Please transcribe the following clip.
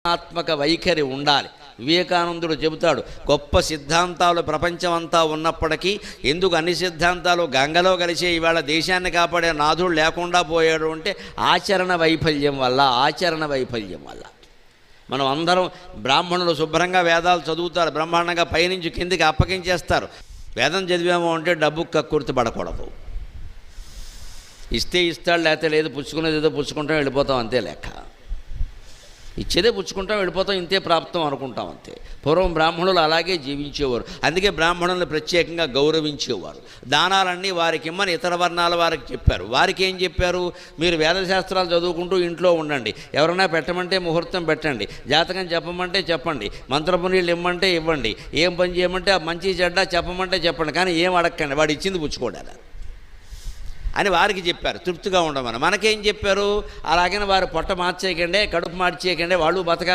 ఆత్మక వైఖరి ఉండాలి. వివేకానందుడు చెబుతాడు, గొప్ప సిద్ధాంతాలు ప్రపంచమంతా ఉన్నప్పటికీ ఎందుకు అన్ని సిద్ధాంతాలు గంగలో కలిసే ఇవాళ దేశాన్ని కాపాడే నాథుడు లేకుండా పోయాడు అంటే ఆచరణ వైఫల్యం వల్ల. మనం అందరం బ్రాహ్మణులు శుభ్రంగా వేదాలు చదువుతారు, బ్రహ్మాండంగా పైనుంచి కిందికి అప్పగించేస్తారు. వేదం చదివాము అంటే డబ్బు కక్కుర్తి పడకూడదు. ఇస్తే ఇస్తాడు, లేకపోతే లేదు, పుచ్చుకునేది ఏదో పుచ్చుకుంటాం వెళ్ళిపోతాం, అంతే లెక్క. ఇచ్చేదే పుచ్చుకుంటాం వెళ్ళిపోతాం, ఇంతే ప్రాప్తం అనుకుంటాం, అంతే. పూర్వం బ్రాహ్మణులు అలాగే జీవించేవారు. అందుకే బ్రాహ్మణులను ప్రత్యేకంగా గౌరవించేవారు. దానాలన్నీ వారికి ఇమ్మని ఇతర వర్ణాల వారికి చెప్పారు. వారికి ఏం చెప్పారు? మీరు వేదశాస్త్రాలు చదువుకుంటూ ఇంట్లో ఉండండి, ఎవరైనా పెట్టమంటే ముహూర్తం పెట్టండి, జాతకం చెప్పమంటే చెప్పండి, మంత్రపునీళ్ళు ఇమ్మంటే ఇవ్వండి, ఏం పని చేయమంటే ఆ మంచి చెడ్డ చెప్పమంటే చెప్పండి, కానీ ఏం అడగకండి, వాడు ఇచ్చింది పుచ్చుకోవడాలి అని వారికి చెప్పారు, తృప్తిగా ఉండమని. మనకేం చెప్పారు? అలాగని వారు పొట్ట మార్చేయకండి, కడుపు మార్చేయకండి, వాళ్ళు బతకాలి.